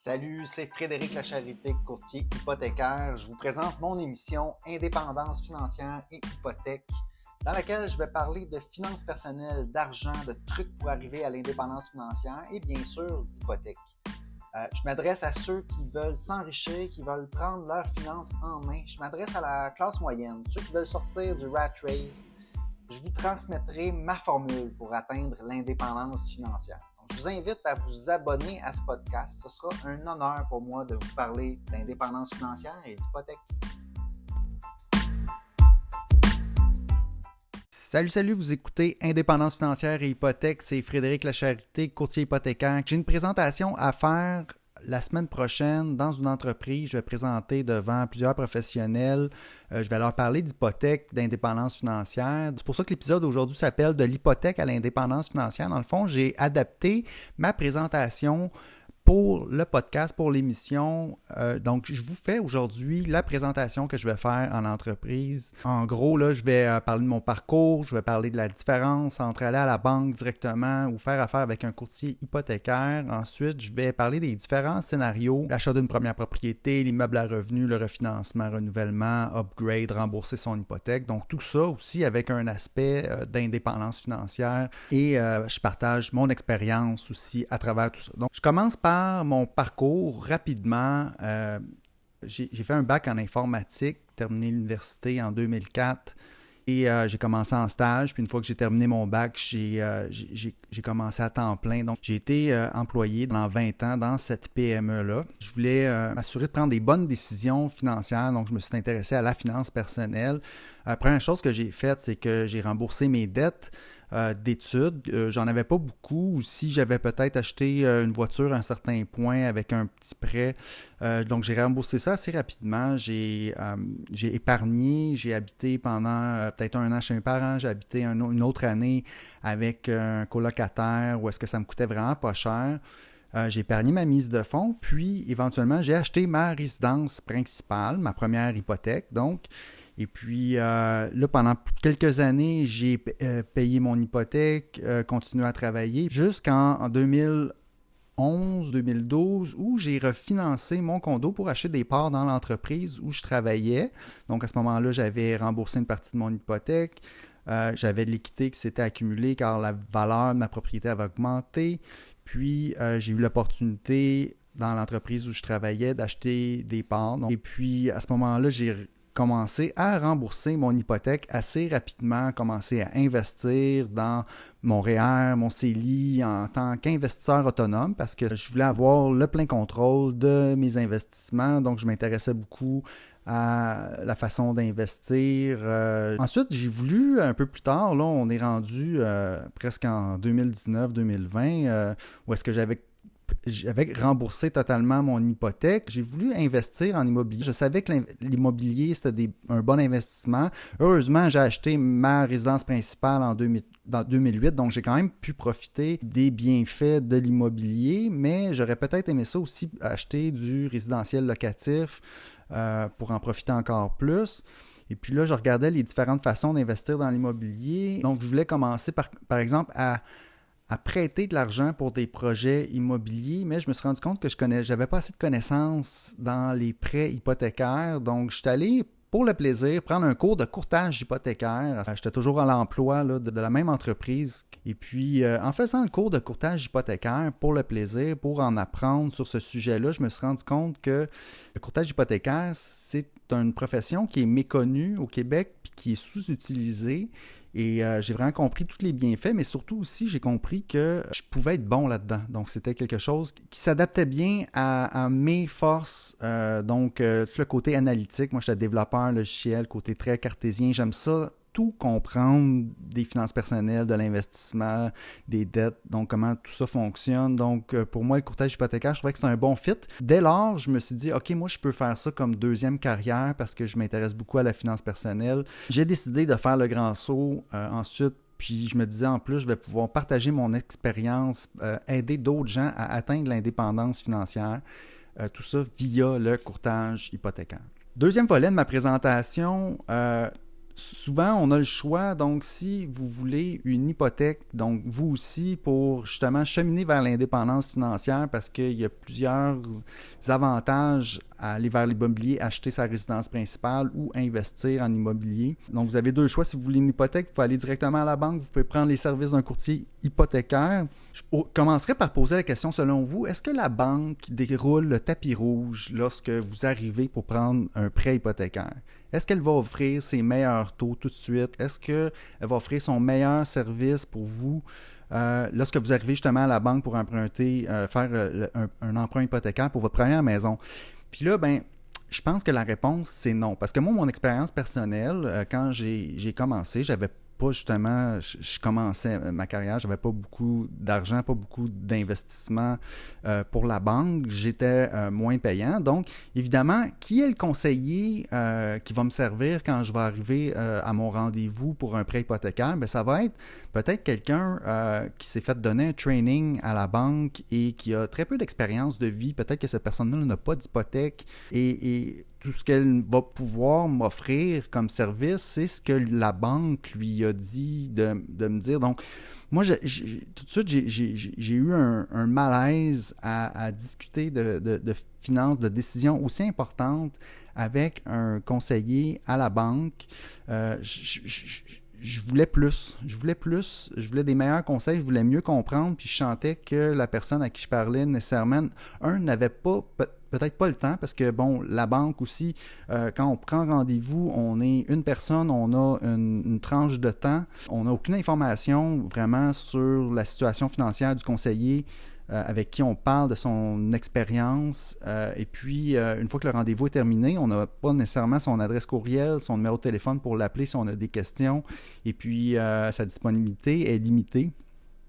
Salut, c'est Frédéric Lacharité, courtier hypothécaire. Je vous présente mon émission Indépendance financière et hypothèque, dans laquelle je vais parler de finances personnelles, d'argent, de trucs pour arriver à l'indépendance financière et bien sûr d'hypothèque. Je m'adresse à ceux qui veulent s'enrichir, qui veulent prendre leurs finances en main. Je m'adresse à la classe moyenne, ceux qui veulent sortir du rat race. Je vous transmettrai ma formule pour atteindre l'indépendance financière. Donc, je vous invite à vous abonner à ce podcast. Ce sera un honneur pour moi de vous parler d'indépendance financière et d'hypothèque. Salut, vous écoutez Indépendance financière et hypothèque. C'est Frédéric Lacharité, courtier hypothécaire. J'ai une présentation à faire la semaine prochaine dans une entreprise. Je vais présenter devant plusieurs professionnels. Je vais leur parler d'hypothèque, d'indépendance financière. C'est pour ça que l'épisode aujourd'hui s'appelle « De l'hypothèque à l'indépendance financière ». Dans le fond, j'ai adapté ma présentation pour le podcast, pour l'émission. Donc, je vous fais aujourd'hui la présentation que je vais faire en entreprise. En gros, là, je vais parler de mon parcours, je vais parler de la différence entre aller à la banque directement ou faire affaire avec un courtier hypothécaire. Ensuite, je vais parler des différents scénarios, l'achat d'une première propriété, l'immeuble à revenus, le refinancement, renouvellement, upgrade, rembourser son hypothèque. Donc, tout ça aussi avec un aspect d'indépendance financière. Et je partage mon expérience aussi à travers tout ça. Donc, je commence par mon parcours rapidement. J'ai fait un bac en informatique, terminé l'université en 2004 et j'ai commencé en stage. Puis une fois que j'ai terminé mon bac, j'ai commencé à temps plein. Donc, j'ai été employé pendant 20 ans dans cette PME-là. Je voulais m'assurer de prendre des bonnes décisions financières. Donc, je me suis intéressé à la finance personnelle. La première chose que j'ai faite, c'est que j'ai remboursé mes dettes d'études. J'en avais pas beaucoup. Aussi, j'avais peut-être acheté une voiture à un certain point avec un petit prêt. Donc, j'ai remboursé ça assez rapidement. J'ai épargné. J'ai habité pendant peut-être un an chez mes parents. J'ai habité une autre année avec un colocataire où est-ce que ça me coûtait vraiment pas cher. J'ai épargné ma mise de fonds, puis éventuellement, j'ai acheté ma résidence principale, ma première hypothèque, donc. Et puis là, pendant quelques années, j'ai payé mon hypothèque, continué à travailler jusqu'en 2011-2012 où j'ai refinancé mon condo pour acheter des parts dans l'entreprise où je travaillais. Donc à ce moment-là, j'avais remboursé une partie de mon hypothèque. J'avais de l'équité qui s'était accumulée car la valeur de ma propriété avait augmenté. Puis j'ai eu l'opportunité dans l'entreprise où je travaillais d'acheter des parts. Et puis à ce moment-là, j'ai commencé à rembourser mon hypothèque assez rapidement, commencer à investir dans mon REER, mon CELI en tant qu'investisseur autonome parce que je voulais avoir le plein contrôle de mes investissements. Donc, je m'intéressais beaucoup à la façon d'investir. Ensuite, j'ai voulu, un peu plus tard, là, on est rendu presque en 2019-2020, où est-ce que j'avais remboursé totalement mon hypothèque. J'ai voulu investir en immobilier. Je savais que l'immobilier, c'était un bon investissement. Heureusement, j'ai acheté ma résidence principale en 2008, donc j'ai quand même pu profiter des bienfaits de l'immobilier, mais j'aurais peut-être aimé ça aussi, acheter du résidentiel locatif pour en profiter encore plus. Et puis là, je regardais les différentes façons d'investir dans l'immobilier. Donc, je voulais commencer par exemple à prêter de l'argent pour des projets immobiliers, mais je me suis rendu compte que j'avais pas assez de connaissances dans les prêts hypothécaires. Donc, je suis allé, pour le plaisir, prendre un cours de courtage hypothécaire. J'étais toujours à l'emploi là, de la même entreprise. Et puis, en faisant le cours de courtage hypothécaire pour le plaisir, pour en apprendre sur ce sujet-là, je me suis rendu compte que le courtage hypothécaire, c'est une profession qui est méconnue au Québec puis qui est sous-utilisée. Et j'ai vraiment compris tous les bienfaits, mais surtout aussi, j'ai compris que je pouvais être bon là-dedans. Donc, c'était quelque chose qui s'adaptait bien à mes forces. Donc, tout le côté analytique. Moi, je suis développeur logiciel, côté très cartésien. J'aime ça, tout comprendre des finances personnelles, de l'investissement, des dettes, donc comment tout ça fonctionne. Donc, pour moi, le courtage hypothécaire, je trouvais que c'est un bon fit. Dès lors, je me suis dit, OK, moi, je peux faire ça comme deuxième carrière parce que je m'intéresse beaucoup à la finance personnelle. J'ai décidé de faire le grand saut ensuite. Puis je me disais, en plus, je vais pouvoir partager mon expérience, aider d'autres gens à atteindre l'indépendance financière. Tout ça via le courtage hypothécaire. Deuxième volet de ma présentation, souvent, on a le choix. Donc, si vous voulez une hypothèque, donc vous aussi, pour justement cheminer vers l'indépendance financière, parce qu'il y a plusieurs avantages à aller vers l'immobilier, acheter sa résidence principale ou investir en immobilier. Donc, vous avez deux choix. Si vous voulez une hypothèque, vous pouvez aller directement à la banque. Vous pouvez prendre les services d'un courtier hypothécaire. Je commencerai par poser la question, selon vous, est-ce que la banque déroule le tapis rouge lorsque vous arrivez pour prendre un prêt hypothécaire? Est-ce qu'elle va offrir ses meilleurs taux tout de suite? Est-ce qu'elle va offrir son meilleur service pour vous lorsque vous arrivez justement à la banque pour emprunter, faire un emprunt hypothécaire pour votre première maison? Puis là, ben, je pense que la réponse, c'est non. Parce que moi, mon expérience personnelle, quand j'ai commencé, j'avais pas justement, je commençais ma carrière, j'avais pas beaucoup d'argent, pas beaucoup d'investissement pour la banque, j'étais moins payant. Donc, évidemment, qui est le conseiller qui va me servir quand je vais arriver à mon rendez-vous pour un prêt hypothécaire? Bien, ça va être peut-être quelqu'un qui s'est fait donner un training à la banque et qui a très peu d'expérience de vie. Peut-être que cette personne-là n'a pas d'hypothèque et tout ce qu'elle va pouvoir m'offrir comme service, c'est ce que la banque lui a dit de me dire. Donc, moi, tout de suite, j'ai eu un malaise à discuter de finances, de décisions aussi importantes avec un conseiller à la banque. Je voulais plus. Je voulais des meilleurs conseils, je voulais mieux comprendre, puis je sentais que la personne à qui je parlais nécessairement, n'avait pas peut-être pas le temps, parce que, bon, la banque aussi, quand on prend rendez-vous, on est une personne, on a une tranche de temps, on n'a aucune information vraiment sur la situation financière du conseiller avec qui on parle de son expérience. Et puis, une fois que le rendez-vous est terminé, on n'a pas nécessairement son adresse courriel, son numéro de téléphone pour l'appeler si on a des questions. Et puis, sa disponibilité est limitée.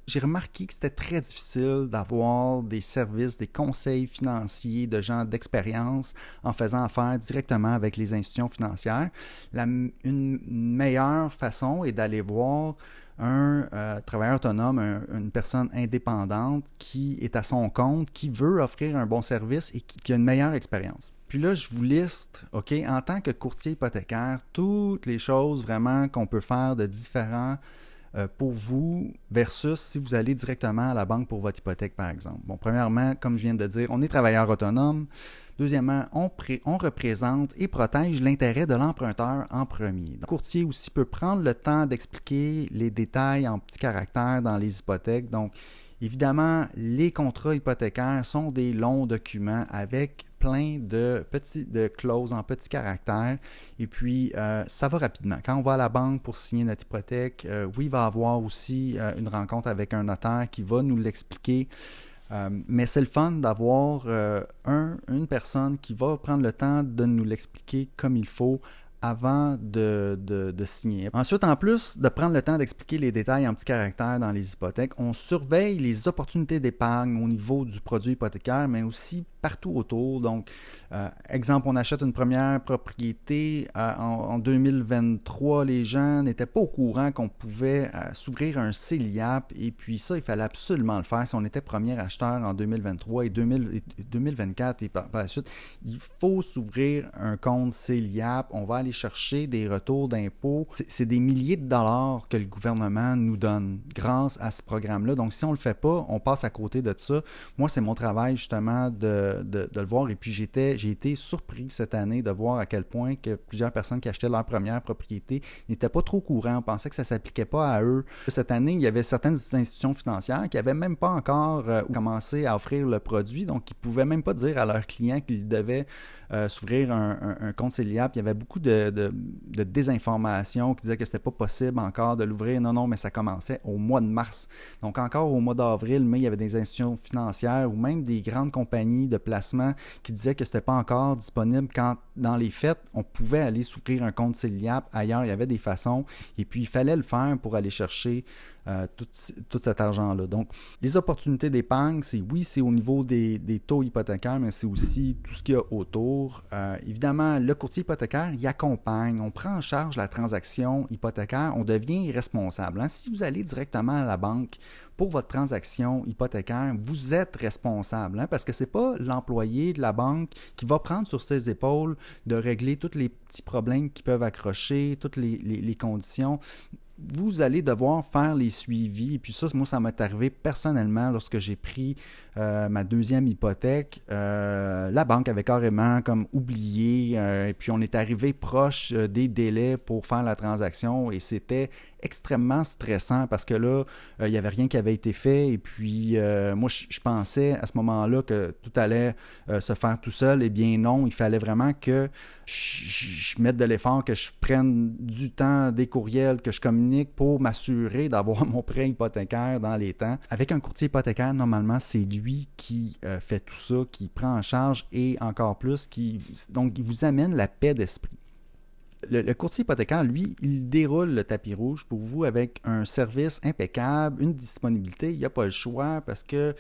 J'ai remarqué que c'était très difficile d'avoir des services, des conseils financiers de gens d'expérience en faisant affaire directement avec les institutions financières. Une meilleure façon est d'aller voir un travailleur autonome, une personne indépendante qui est à son compte, qui veut offrir un bon service et qui a une meilleure expérience. Puis là, je vous liste, OK, en tant que courtier hypothécaire, toutes les choses vraiment qu'on peut faire de différents pour vous versus si vous allez directement à la banque pour votre hypothèque, par exemple. Bon, premièrement, comme je viens de dire, on est travailleur autonome. Deuxièmement, on représente et protège l'intérêt de l'emprunteur en premier. Le courtier aussi peut prendre le temps d'expliquer les détails en petits caractères dans les hypothèques. Donc, évidemment, les contrats hypothécaires sont des longs documents avec plein de clauses en petits caractères. Et puis, ça va rapidement. Quand on va à la banque pour signer notre hypothèque, oui, il va y avoir aussi une rencontre avec un notaire qui va nous l'expliquer. Mais c'est le fun d'avoir une personne qui va prendre le temps de nous l'expliquer comme il faut avant de signer. Ensuite, en plus de prendre le temps d'expliquer les détails en petits caractères dans les hypothèques, on surveille les opportunités d'épargne au niveau du produit hypothécaire, mais aussi partout autour. Donc, exemple, on achète une première propriété en 2023, les gens n'étaient pas au courant qu'on pouvait s'ouvrir un CELIAP et puis ça, il fallait absolument le faire si on était premier acheteur en 2023 et 2024 et par la suite. Il faut s'ouvrir un compte CELIAP, on va aller chercher des retours d'impôts. C'est des milliers de dollars que le gouvernement nous donne grâce à ce programme-là. Donc, si on ne le fait pas, on passe à côté de ça. Moi, c'est mon travail justement de le voir. Et puis, j'ai été surpris cette année de voir à quel point que plusieurs personnes qui achetaient leur première propriété n'étaient pas trop au courant. On pensait que ça ne s'appliquait pas à eux. Cette année, il y avait certaines institutions financières qui n'avaient même pas encore commencé à offrir le produit. Donc, ils ne pouvaient même pas dire à leurs clients qu'ils devaient s'ouvrir un compte CELIAP. Il y avait beaucoup de désinformation qui disaient que c'était pas possible encore de l'ouvrir. Non, mais ça commençait au mois de mars. Donc encore au mois d'avril, mai, il y avait des institutions financières ou même des grandes compagnies de placement qui disaient que c'était pas encore disponible quand, dans les faits, on pouvait aller s'ouvrir un compte CELIAP. Ailleurs, il y avait des façons et puis il fallait le faire pour aller chercher tout cet argent-là. Donc, les opportunités d'épargne, c'est au niveau des taux hypothécaires, mais c'est aussi tout ce qu'il y a autour. Évidemment, le courtier hypothécaire, il accompagne, on prend en charge la transaction hypothécaire, on devient responsable. Hein? Si vous allez directement à la banque pour votre transaction hypothécaire, vous êtes responsable, hein, parce que ce n'est pas l'employé de la banque qui va prendre sur ses épaules de régler tous les petits problèmes qui peuvent accrocher, toutes les conditions. Vous allez devoir faire les suivis. Et puis ça, moi, ça m'est arrivé personnellement lorsque j'ai pris ma deuxième hypothèque. La banque avait carrément comme oublié. Et puis on est arrivé proche des délais pour faire la transaction. Et c'était extrêmement stressant parce que là, il n'y avait rien qui avait été fait. Et puis moi, je pensais à ce moment-là que tout allait se faire tout seul. Eh bien non, il fallait vraiment que je mette de l'effort, que je prenne du temps, des courriels, que je communique pour m'assurer d'avoir mon prêt hypothécaire dans les temps. Avec un courtier hypothécaire, normalement, c'est lui qui fait tout ça, qui prend en charge et encore plus, donc il vous amène la paix d'esprit. Le courtier hypothécaire, lui, il déroule le tapis rouge pour vous avec un service impeccable, une disponibilité. Il n'y a pas le choix parce que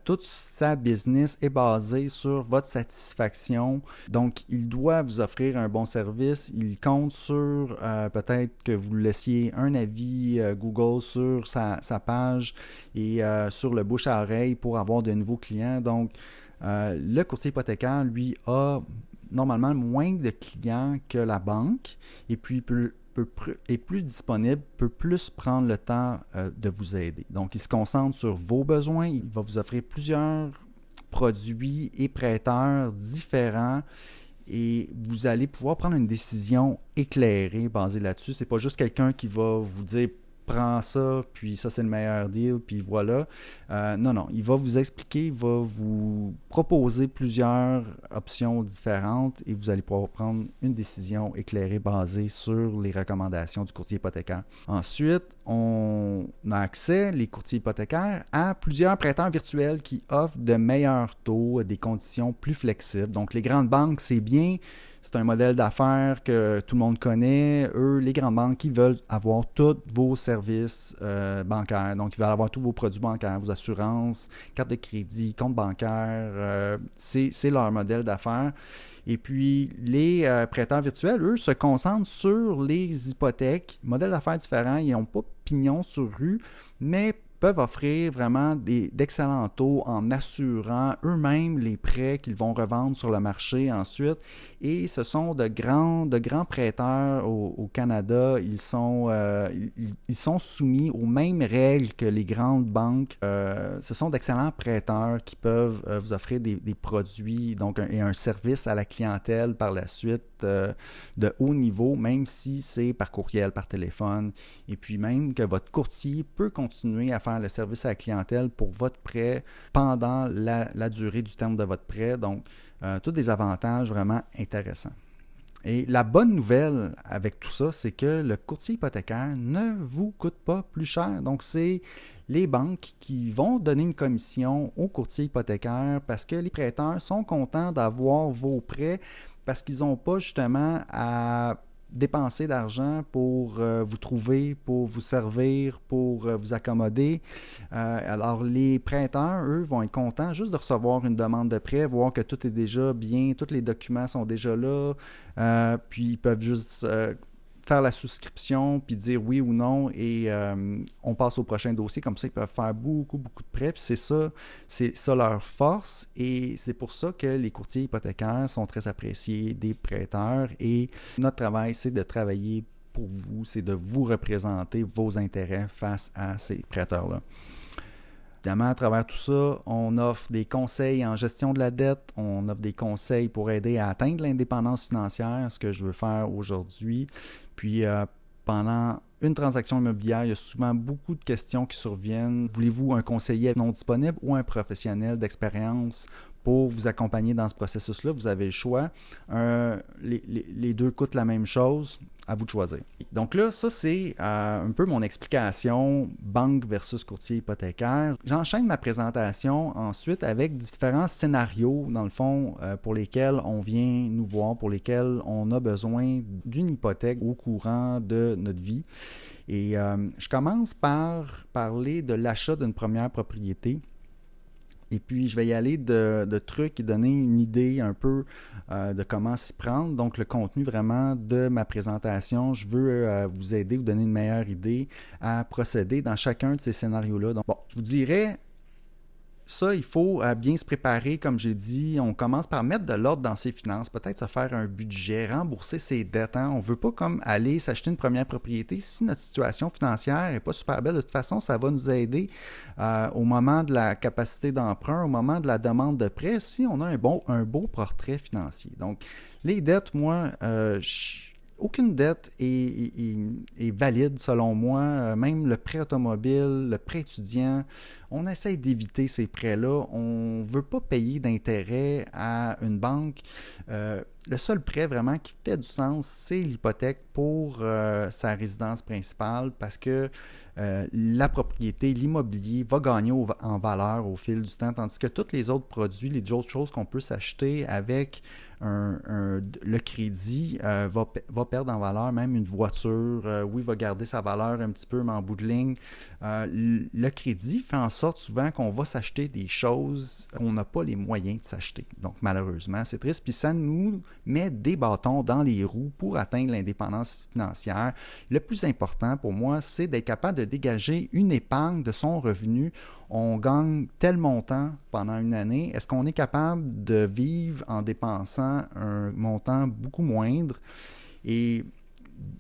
toute sa business est basée sur votre satisfaction. Donc, il doit vous offrir un bon service. Il compte sur peut-être que vous laissiez un avis Google sur sa page et sur le bouche à oreille pour avoir de nouveaux clients. Donc, le courtier hypothécaire, lui, a normalement moins de clients que la banque et puis est plus disponible, peut plus prendre le temps de vous aider. Donc, il se concentre sur vos besoins, il va vous offrir plusieurs produits et prêteurs différents et vous allez pouvoir prendre une décision éclairée basée là-dessus. C'est pas juste quelqu'un qui va vous dire prends ça, puis ça c'est le meilleur deal, puis voilà. Non, il va vous expliquer, il va vous proposer plusieurs options différentes et vous allez pouvoir prendre une décision éclairée basée sur les recommandations du courtier hypothécaire. Ensuite, on a accès, les courtiers hypothécaires, à plusieurs prêteurs virtuels qui offrent de meilleurs taux, des conditions plus flexibles. Donc les grandes banques, c'est bien. C'est un modèle d'affaires que tout le monde connaît. Eux, les grandes banques, ils veulent avoir tous vos services bancaires. Donc, ils veulent avoir tous vos produits bancaires, vos assurances, carte de crédit, compte bancaire. C'est leur modèle d'affaires. Et puis, les prêteurs virtuels, eux, se concentrent sur les hypothèques. Modèle d'affaires différent. Ils n'ont pas pignon sur rue, mais peuvent offrir vraiment d'excellents taux en assurant eux-mêmes les prêts qu'ils vont revendre sur le marché ensuite. Et ce sont de grands prêteurs au Canada. Ils sont soumis aux mêmes règles que les grandes banques. Ce sont d'excellents prêteurs qui peuvent vous offrir des produits et un service à la clientèle par la suite de haut niveau, même si c'est par courriel, par téléphone. Et puis même que votre courtier peut continuer à faire le service à la clientèle pour votre prêt pendant la durée du terme de votre prêt. Donc, tous des avantages vraiment intéressants. Et la bonne nouvelle avec tout ça, c'est que le courtier hypothécaire ne vous coûte pas plus cher. Donc, c'est les banques qui vont donner une commission au courtier hypothécaire parce que les prêteurs sont contents d'avoir vos prêts parce qu'ils n'ont pas justement à dépenser d'argent pour vous trouver, pour vous servir, pour vous accommoder. Alors, les prêteurs, eux, vont être contents juste de recevoir une demande de prêt, voir que tout est déjà bien, tous les documents sont déjà là, puis ils peuvent juste faire la souscription, puis dire oui ou non, et on passe au prochain dossier. Comme ça, ils peuvent faire beaucoup de prêts, puis c'est ça leur force, et c'est pour ça que les courtiers hypothécaires sont très appréciés des prêteurs, et notre travail, c'est de travailler pour vous, c'est de vous représenter vos intérêts face à ces prêteurs-là. Évidemment, à travers tout ça, on offre des conseils en gestion de la dette, on offre des conseils pour aider à atteindre l'indépendance financière, ce que je veux faire aujourd'hui. Puis, pendant une transaction immobilière, il y a souvent beaucoup de questions qui surviennent. Voulez-vous un conseiller non disponible ou un professionnel d'expérience pour vous accompagner dans ce processus-là. Vous avez le choix. Les deux coûtent la même chose. À vous de choisir. Donc là, ça, c'est un peu mon explication banque versus courtier hypothécaire. J'enchaîne ma présentation ensuite avec différents scénarios, dans le fond, pour lesquels on vient nous voir, pour lesquels on a besoin d'une hypothèque au courant de notre vie. Et je commence par parler de l'achat d'une première propriété. Et puis, je vais y aller de trucs et donner une idée un peu de comment s'y prendre. Donc, le contenu vraiment de ma présentation, je veux vous aider, vous donner une meilleure idée à procéder dans chacun de ces scénarios-là. Donc, bon, je vous dirais, ça, il faut bien se préparer, comme j'ai dit. On commence par mettre de l'ordre dans ses finances, peut-être se faire un budget, rembourser ses dettes. On ne veut pas comme aller s'acheter une première propriété. Si notre situation financière n'est pas super belle, de toute façon, ça va nous aider au moment de la capacité d'emprunt, au moment de la demande de prêt, si on a un beau portrait financier. Donc, les dettes, moi, aucune dette est valide selon moi. Même le prêt automobile, le prêt étudiant, on essaie d'éviter ces prêts-là. On ne veut pas payer d'intérêt à une banque. Le seul prêt vraiment qui fait du sens, c'est l'hypothèque pour sa résidence principale parce que la propriété, l'immobilier va gagner en valeur au fil du temps, tandis que tous les autres produits, les autres choses qu'on peut s'acheter avec le crédit va perdre en valeur, même une voiture, oui, va garder sa valeur un petit peu, mais en bout de ligne, le crédit fait en sorte souvent qu'on va s'acheter des choses qu'on n'a pas les moyens de s'acheter. Donc, malheureusement, c'est triste. Puis ça nous met des bâtons dans les roues pour atteindre l'indépendance financière. Le plus important pour moi, c'est d'être capable de dégager une épargne de son revenu. On gagne tel montant pendant une année. Est-ce qu'on est capable de vivre en dépensant un montant beaucoup moindre? Et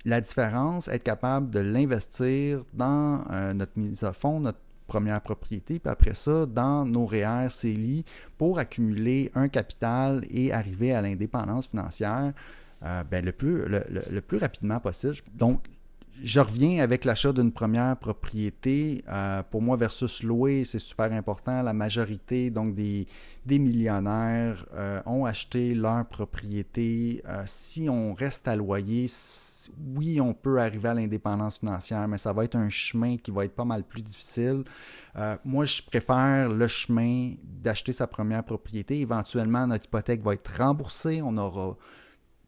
la différence, être capable de l'investir dans notre mise à fond, notre première propriété, puis après ça, dans nos REER CELI pour accumuler un capital et arriver à l'indépendance financière le plus rapidement possible. Donc, je reviens avec l'achat d'une première propriété. Pour moi, versus louer, c'est super important. La majorité donc des millionnaires ont acheté leur propriété. Si on reste à loyer, oui, on peut arriver à l'indépendance financière, mais ça va être un chemin qui va être pas mal plus difficile. Moi, je préfère le chemin d'acheter sa première propriété. Éventuellement, notre hypothèque va être remboursée. On aura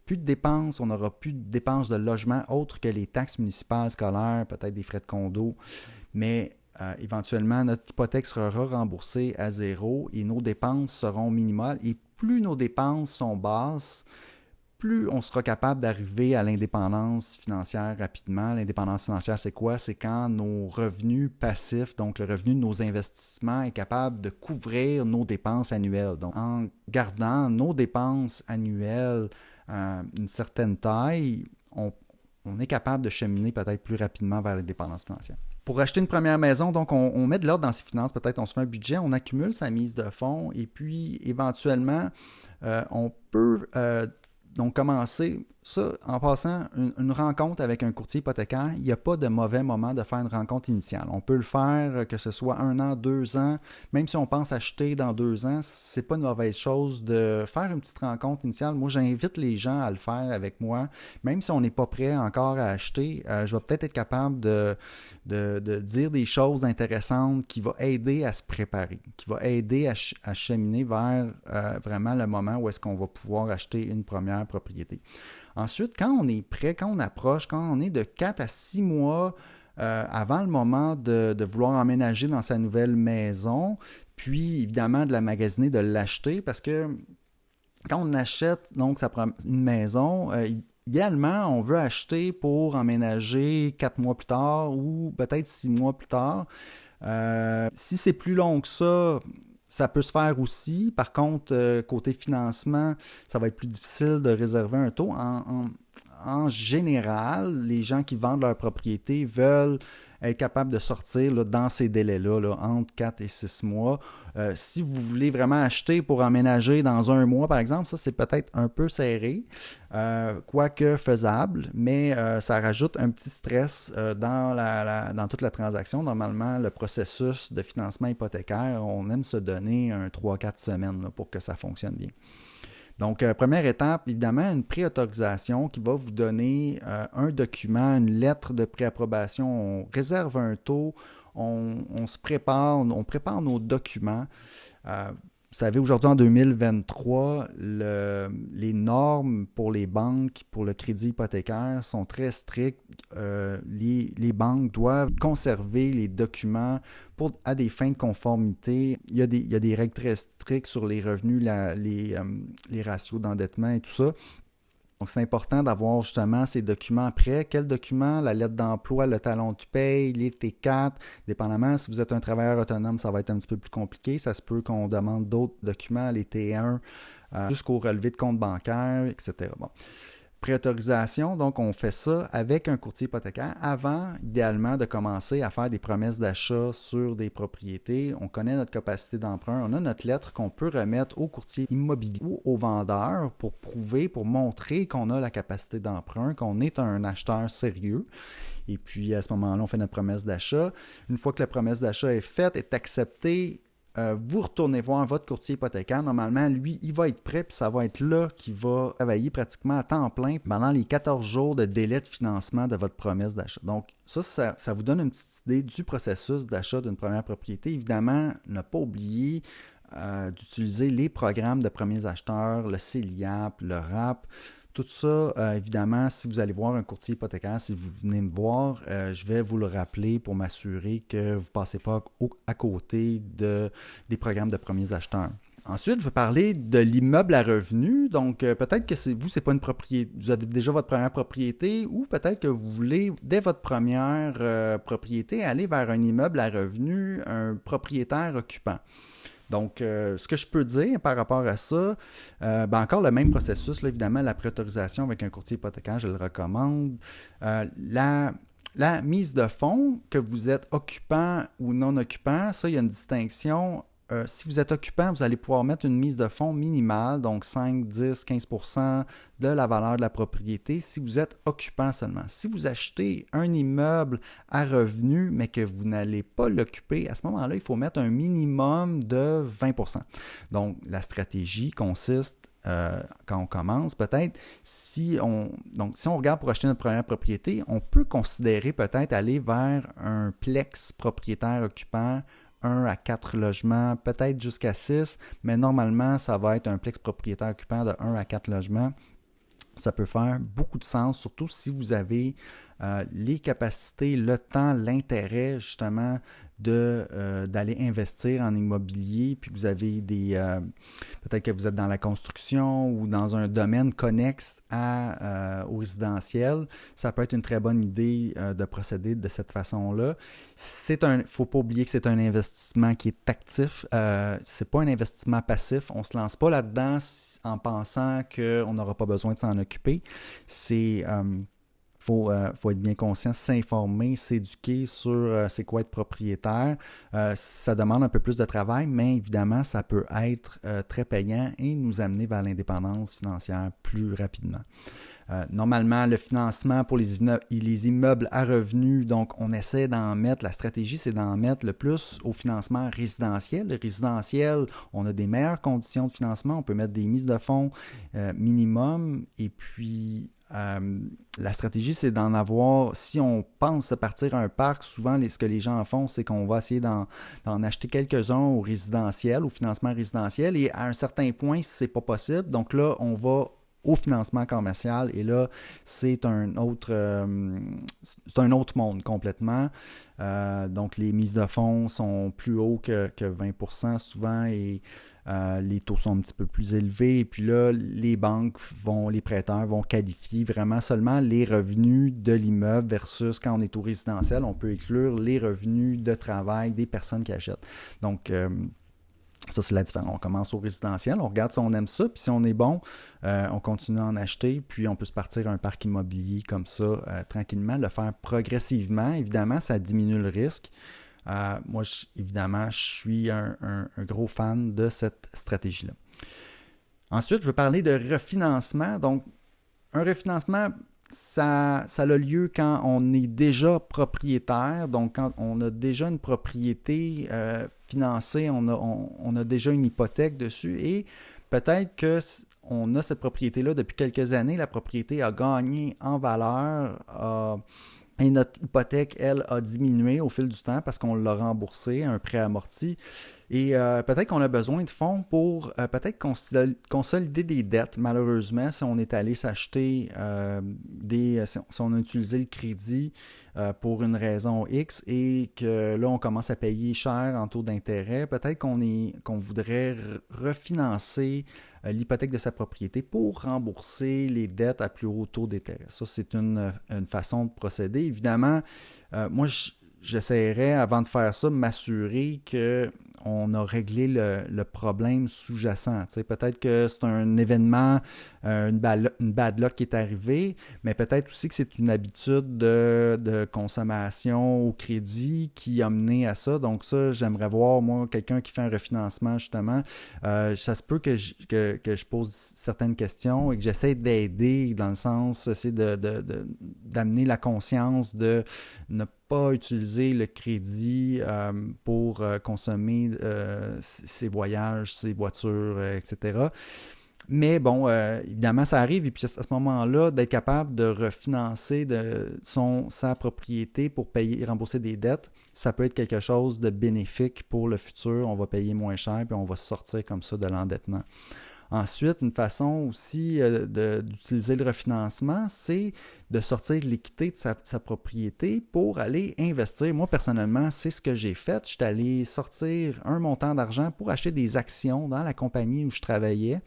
plus de dépenses, on n'aura plus de dépenses de logement autres que les taxes municipales, scolaires, peut-être des frais de condo, mais éventuellement, notre hypothèque sera remboursée à zéro et nos dépenses seront minimales. Et plus nos dépenses sont basses, plus on sera capable d'arriver à l'indépendance financière rapidement. L'indépendance financière, c'est quoi? C'est quand nos revenus passifs, donc le revenu de nos investissements, est capable de couvrir nos dépenses annuelles. Donc, en gardant nos dépenses annuelles une certaine taille, on est capable de cheminer peut-être plus rapidement vers l'indépendance financière. Pour acheter une première maison, donc on met de l'ordre dans ses finances, peut-être on se fait un budget, on accumule sa mise de fonds et puis éventuellement, on peut donc commencer ça en passant une rencontre avec un courtier hypothécaire. Il n'y a pas de mauvais moment de faire une rencontre initiale. On peut le faire que ce soit 1 an, 2 ans, même si on pense acheter dans 2 ans, c'est pas une mauvaise chose de faire une petite rencontre initiale. Moi, j'invite les gens à le faire avec moi, même si on n'est pas prêt encore à acheter. Je vais peut-être être capable de dire des choses intéressantes qui vont aider à se préparer, qui vont aider à cheminer vers vraiment le moment où est-ce qu'on va pouvoir acheter une première propriété. Ensuite, quand on est prêt, quand on approche, quand on est de 4 à 6 mois avant le moment de vouloir emménager dans sa nouvelle maison, puis évidemment de la magasiner, de l'acheter, parce que quand on achète donc une maison, idéalement, on veut acheter pour emménager 4 mois plus tard ou peut-être 6 mois plus tard. Si c'est plus long que ça peut se faire aussi. Par contre, côté financement, ça va être plus difficile de réserver un taux. En général, les gens qui vendent leur propriété veulent être capable de sortir là, dans ces délais-là, là, entre 4 et 6 mois. Si vous voulez vraiment acheter pour emménager dans un mois, par exemple, ça, c'est peut-être un peu serré, quoique faisable, mais ça rajoute un petit stress dans toute la transaction. Normalement, le processus de financement hypothécaire, on aime se donner un 3-4 semaines là, pour que ça fonctionne bien. Donc, première étape, évidemment, une préautorisation qui va vous donner un document, une lettre de préapprobation. On réserve un taux, on se prépare, on prépare nos documents. Vous savez, aujourd'hui, en 2023, les normes pour les banques, pour le crédit hypothécaire, sont très strictes. Les banques doivent conserver les documents à des fins de conformité. Il y a des règles très strictes sur les revenus, les ratios d'endettement et tout ça. Donc, c'est important d'avoir justement ces documents prêts. Quels documents? La lettre d'emploi, le talon de paye, les T4. Dépendamment, si vous êtes un travailleur autonome, ça va être un petit peu plus compliqué. Ça se peut qu'on demande d'autres documents, les T1, jusqu'au relevé de compte bancaire, etc. Bon. Préautorisation, donc on fait ça avec un courtier hypothécaire avant, idéalement, de commencer à faire des promesses d'achat sur des propriétés. On connaît notre capacité d'emprunt, on a notre lettre qu'on peut remettre au courtier immobilier ou au vendeur pour prouver, pour montrer qu'on a la capacité d'emprunt, qu'on est un acheteur sérieux. Et puis à ce moment-là, on fait notre promesse d'achat. Une fois que la promesse d'achat est faite, est acceptée, vous retournez voir votre courtier hypothécaire. Normalement, lui, il va être prêt, puis ça va être là qu'il va travailler pratiquement à temps plein pendant les 14 jours de délai de financement de votre promesse d'achat. Donc, ça vous donne une petite idée du processus d'achat d'une première propriété. Évidemment, ne pas oublier d'utiliser les programmes de premiers acheteurs, le CELIAP, le RAP. Tout ça, évidemment, si vous allez voir un courtier hypothécaire, si vous venez me voir, je vais vous le rappeler pour m'assurer que vous ne passez pas à côté des programmes de premiers acheteurs. Ensuite, je vais parler de l'immeuble à revenu. Donc, peut-être que c'est pas une propriété, vous avez déjà votre première propriété ou peut-être que vous voulez, dès votre première propriété, aller vers un immeuble à revenu, un propriétaire occupant. Donc, ce que je peux dire par rapport à ça, encore le même processus, là, évidemment, la préautorisation avec un courtier hypothécaire, je le recommande. La mise de fonds, que vous êtes occupant ou non occupant, ça, il y a une distinction. Si vous êtes occupant, vous allez pouvoir mettre une mise de fonds minimale, donc 5, 10, 15 % de la valeur de la propriété si vous êtes occupant seulement. Si vous achetez un immeuble à revenu, mais que vous n'allez pas l'occuper, à ce moment-là, il faut mettre un minimum de 20 %. Donc, la stratégie consiste, quand on commence, peut-être, si on regarde pour acheter notre première propriété, on peut considérer peut-être aller vers un plex propriétaire occupant, 1 à 4 logements, peut-être jusqu'à 6, mais normalement, ça va être un plex propriétaire occupant de 1 à 4 logements. Ça peut faire beaucoup de sens, surtout si vous avez les capacités, le temps, l'intérêt justement d'aller investir en immobilier, puis vous avez peut-être que vous êtes dans la construction ou dans un domaine connexe au résidentiel, ça peut être une très bonne idée de procéder de cette façon-là. Il ne faut pas oublier que c'est un investissement qui est actif, c'est pas un investissement passif, on ne se lance pas là-dedans en pensant qu'on n'aura pas besoin de s'en occuper. Faut être bien conscient, s'informer, s'éduquer sur c'est quoi être propriétaire. Ça demande un peu plus de travail, mais évidemment, ça peut être très payant et nous amener vers l'indépendance financière plus rapidement. Normalement, le financement pour les immeubles à revenus, donc on essaie d'en mettre, la stratégie c'est d'en mettre le plus au financement résidentiel. Le résidentiel, on a des meilleures conditions de financement, on peut mettre des mises de fonds minimum et puis la stratégie, c'est d'en avoir, si on pense se partir à un parc, souvent ce que les gens font, c'est qu'on va essayer d'en acheter quelques-uns au résidentiel, au financement résidentiel, et à un certain point, si c'est pas possible, donc là, on va au financement commercial, et là, c'est un autre monde complètement. Donc, les mises de fonds sont plus hauts que 20 % souvent, et les taux sont un petit peu plus élevés. Et puis là, les prêteurs vont qualifier vraiment seulement les revenus de l'immeuble versus quand on est au résidentiel, on peut inclure les revenus de travail des personnes qui achètent. Donc, Ça, c'est la différence. On commence au résidentiel, on regarde si on aime ça, puis si on est bon, on continue à en acheter, puis on peut se partir à un parc immobilier comme ça, tranquillement, le faire progressivement. Évidemment, ça diminue le risque. Moi, évidemment, je suis un gros fan de cette stratégie-là. Ensuite, je veux parler de refinancement. Donc, un refinancement, ça a lieu quand on est déjà propriétaire, donc quand on a déjà une propriété financée, on a déjà une hypothèque dessus et peut-être qu'on a cette propriété-là depuis quelques années, la propriété a gagné en valeur, et notre hypothèque, elle, a diminué au fil du temps parce qu'on l'a remboursé, un prêt amorti. Et peut-être qu'on a besoin de fonds pour peut-être consolider des dettes. Malheureusement, si on est allé s'acheter si on a utilisé le crédit pour une raison X et que là, on commence à payer cher en taux d'intérêt, peut-être qu'on voudrait refinancer l'hypothèque de sa propriété pour rembourser les dettes à plus haut taux d'intérêt. Ça, c'est une façon de procéder. Évidemment, moi, j'essaierais, avant de faire ça, de m'assurer qu'on a réglé le problème sous-jacent. Peut-être que c'est un événement, une bad luck qui est arrivée, mais peut-être aussi que c'est une habitude de consommation au crédit qui a mené à ça. Donc ça, j'aimerais voir, moi, quelqu'un qui fait un refinancement, justement. Ça se peut que je pose certaines questions et que j'essaie d'aider dans le sens, c'est d'amener la conscience de ne pas utiliser le crédit pour consommer ses voyages, ses voitures, etc. Mais bon, évidemment, ça arrive. Et puis à ce moment-là, d'être capable de refinancer sa propriété pour rembourser des dettes, ça peut être quelque chose de bénéfique pour le futur. On va payer moins cher puis on va sortir comme ça de l'endettement. Ensuite, une façon aussi d'utiliser le refinancement, c'est de sortir l'équité de sa propriété pour aller investir. Moi, personnellement, c'est ce que j'ai fait. Je suis allé sortir un montant d'argent pour acheter des actions dans la compagnie où je travaillais.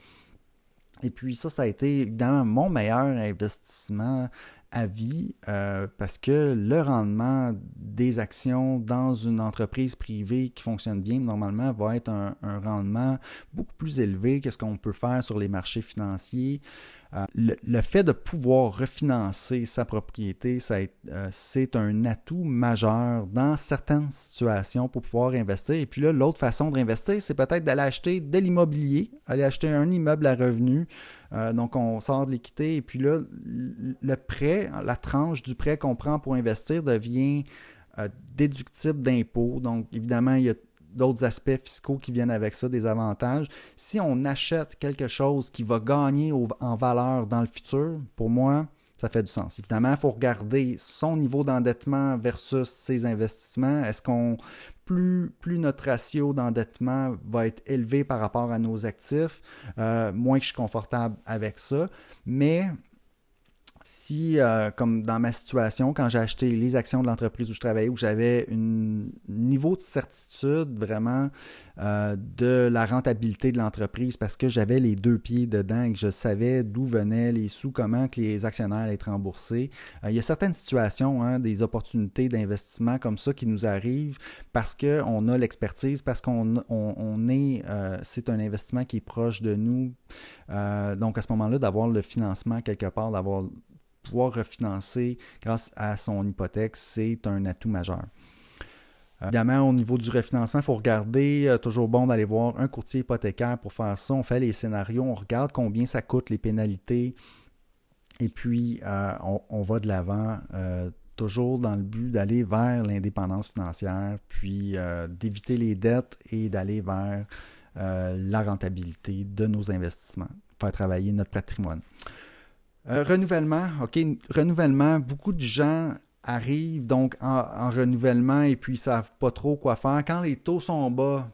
Et puis ça a été évidemment mon meilleur investissement à vie parce que le rendement des actions dans une entreprise privée qui fonctionne bien, normalement, va être un rendement beaucoup plus élevé que ce qu'on peut faire sur les marchés financiers. Le fait de pouvoir refinancer sa propriété, c'est un atout majeur dans certaines situations pour pouvoir investir. Et puis là, l'autre façon de réinvestir, c'est peut-être d'aller acheter de l'immobilier, aller acheter un immeuble à revenu. Donc, on sort de l'équité et puis là, le prêt, la tranche du prêt qu'on prend pour investir devient déductible d'impôt. Donc, évidemment, il y a d'autres aspects fiscaux qui viennent avec ça, des avantages. Si on achète quelque chose qui va gagner en valeur dans le futur, pour moi, ça fait du sens. Évidemment, il faut regarder son niveau d'endettement versus ses investissements. Est-ce qu'on plus notre ratio d'endettement va être élevé par rapport à nos actifs, moins que je suis confortable avec ça. Mais si, comme dans ma situation, quand j'ai acheté les actions de l'entreprise où je travaillais, où j'avais un niveau de certitude vraiment de la rentabilité de l'entreprise parce que j'avais les deux pieds dedans et que je savais d'où venaient les sous, comment que les actionnaires allaient être remboursés. Il y a certaines situations, des opportunités d'investissement comme ça qui nous arrivent parce qu'on a l'expertise, parce c'est un investissement qui est proche de nous. Donc à ce moment-là, d'avoir le financement quelque part, pouvoir refinancer grâce à son hypothèque, c'est un atout majeur. Évidemment, au niveau du refinancement, il faut regarder, toujours bon d'aller voir un courtier hypothécaire pour faire ça. On fait les scénarios, on regarde combien ça coûte, les pénalités, et puis on va de l'avant, toujours dans le but d'aller vers l'indépendance financière, puis d'éviter les dettes et d'aller vers la rentabilité de nos investissements, faire travailler notre patrimoine. Renouvellement, renouvellement, beaucoup de gens arrivent donc en renouvellement et puis ils ne savent pas trop quoi faire. Quand les taux sont bas,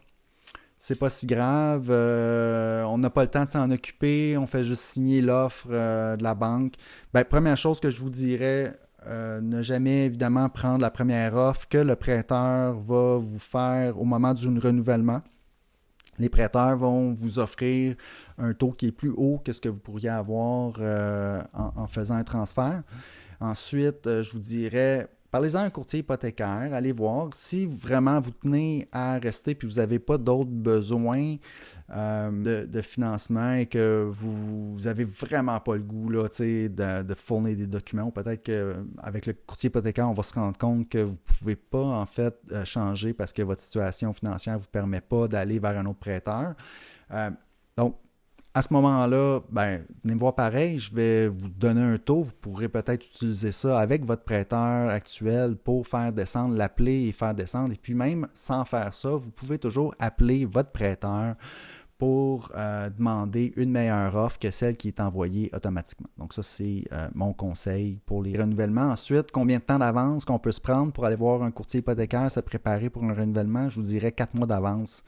c'est pas si grave, on n'a pas le temps de s'en occuper, on fait juste signer l'offre de la banque. Première chose que je vous dirais, ne jamais évidemment prendre la première offre que le prêteur va vous faire au moment du renouvellement. Les prêteurs vont vous offrir un taux qui est plus haut que ce que vous pourriez avoir en faisant un transfert. Ensuite, je vous dirais, parlez-en à un courtier hypothécaire, allez voir si vraiment vous tenez à rester puis vous n'avez pas d'autres besoins de financement et que vous n'avez vraiment pas le goût là, de fournir des documents. Ou peut-être qu'avec le courtier hypothécaire, on va se rendre compte que vous ne pouvez pas en fait changer parce que votre situation financière ne vous permet pas d'aller vers un autre prêteur. Donc, à ce moment-là, venez me voir pareil, je vais vous donner un taux. Vous pourrez peut-être utiliser ça avec votre prêteur actuel pour faire descendre, l'appeler et faire descendre. Et puis même sans faire ça, vous pouvez toujours appeler votre prêteur pour demander une meilleure offre que celle qui est envoyée automatiquement. Donc ça, c'est mon conseil pour les renouvellements. Ensuite, combien de temps d'avance qu'on peut se prendre pour aller voir un courtier hypothécaire, se préparer pour un renouvellement? Je vous dirais 4 mois d'avance.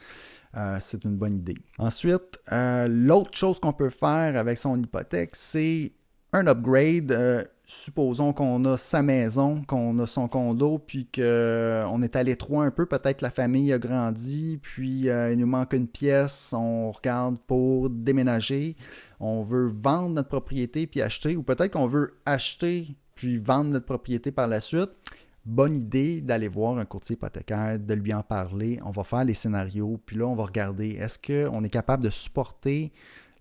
C'est une bonne idée. Ensuite, l'autre chose qu'on peut faire avec son hypothèque, c'est un upgrade. Supposons qu'on a sa maison, qu'on a son condo, puis qu'on est à l'étroit un peu, peut-être la famille a grandi, puis il nous manque une pièce, on regarde pour déménager, on veut vendre notre propriété puis acheter, ou peut-être qu'on veut acheter puis vendre notre propriété par la suite. Bonne idée d'aller voir un courtier hypothécaire, de lui en parler. On va faire les scénarios, puis là, on va regarder est-ce qu'on est capable de supporter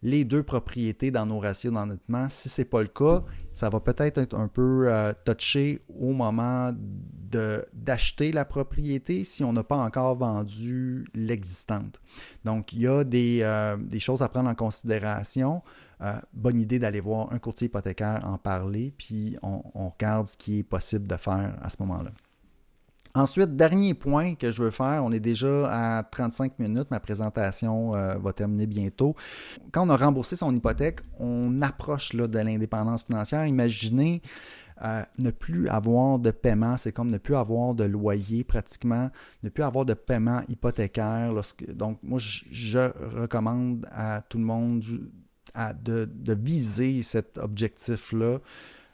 les deux propriétés dans nos ratios d'endettement. Si ce n'est pas le cas, ça va peut-être être un peu touché au moment d'acheter la propriété si on n'a pas encore vendu l'existante. Donc, il y a des choses à prendre en considération. Bonne idée d'aller voir un courtier hypothécaire, en parler, puis on regarde ce qui est possible de faire à ce moment-là. Ensuite, dernier point que je veux faire, on est déjà à 35 minutes, ma présentation va terminer bientôt. Quand on a remboursé son hypothèque, on approche là, de l'indépendance financière. Imaginez ne plus avoir de paiement, c'est comme ne plus avoir de loyer pratiquement, ne plus avoir de paiement hypothécaire. Donc, moi, je recommande à tout le monde de viser cet objectif-là.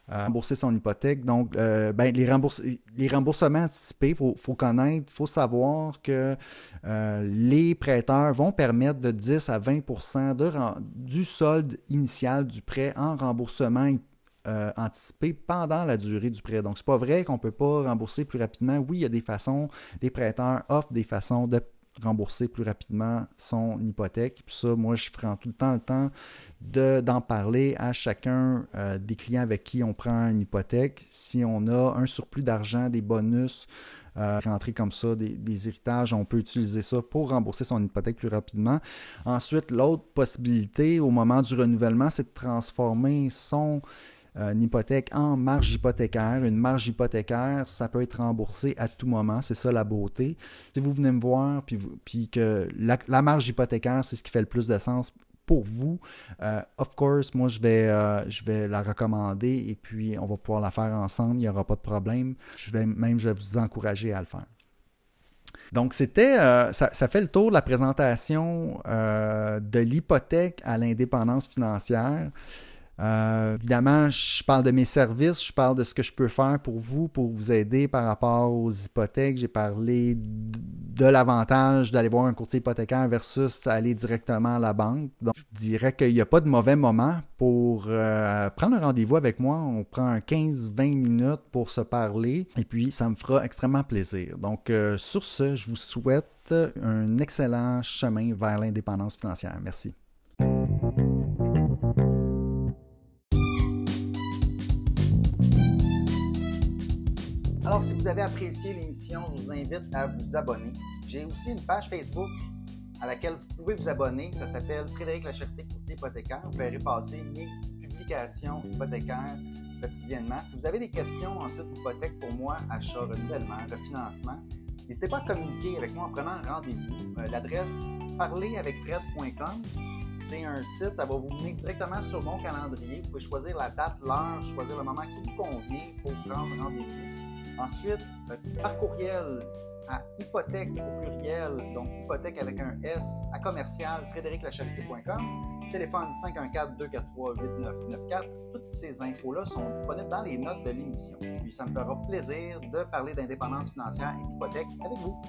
Rembourser son hypothèque. Donc, les remboursements anticipés, il faut connaître, il faut savoir que les prêteurs vont permettre de 10 à 20 % du solde initial du prêt en remboursement anticipé pendant la durée du prêt. Donc, c'est pas vrai qu'on ne peut pas rembourser plus rapidement. Oui, il y a des façons, les prêteurs offrent des façons de rembourser plus rapidement son hypothèque. Puis ça, moi, je prends tout le temps d'en parler à chacun des clients avec qui on prend une hypothèque. Si on a un surplus d'argent, des bonus, rentrer comme ça, des héritages, on peut utiliser ça pour rembourser son hypothèque plus rapidement. Ensuite, l'autre possibilité au moment du renouvellement, c'est de transformer son hypothèque en marge hypothécaire. Une marge hypothécaire, ça peut être remboursé à tout moment. C'est ça la beauté. Si vous venez me voir puis que la marge hypothécaire, c'est ce qui fait le plus de sens pour vous, of course, moi, je vais la recommander et puis on va pouvoir la faire ensemble. Il n'y aura pas de problème. Je vais vous encourager à le faire. Donc, ça fait le tour de la présentation de l'hypothèque à l'indépendance financière. Évidemment, je parle de mes services, je parle de ce que je peux faire pour vous aider par rapport aux hypothèques. J'ai parlé de l'avantage d'aller voir un courtier hypothécaire versus aller directement à la banque. Donc, je dirais qu'il n'y a pas de mauvais moment pour prendre un rendez-vous avec moi. On prend un 15-20 minutes pour se parler et puis ça me fera extrêmement plaisir. Donc, sur ce, je vous souhaite un excellent chemin vers l'indépendance financière. Merci. Alors, si vous avez apprécié l'émission, je vous invite à vous abonner. J'ai aussi une page Facebook à laquelle vous pouvez vous abonner. Ça s'appelle Frédéric Lacherté, courtier hypothécaire. Vous verrez passer mes publications hypothécaires quotidiennement. Si vous avez des questions ensuite d'hypothèque pour moi, achat, renouvellement, refinancement, n'hésitez pas à communiquer avec moi en prenant un rendez-vous. L'adresse parleravecfred.com. C'est un site, ça va vous mener directement sur mon calendrier. Vous pouvez choisir la date, l'heure, choisir le moment qui vous convient pour prendre rendez-vous. Ensuite, par courriel à hypothèque au pluriel, donc hypothèque avec un S, à commercial frédériclacharité.com, téléphone 514-243-8994. Toutes ces infos-là sont disponibles dans les notes de l'émission. Puis ça me fera plaisir de parler d'indépendance financière et d'hypothèque avec vous.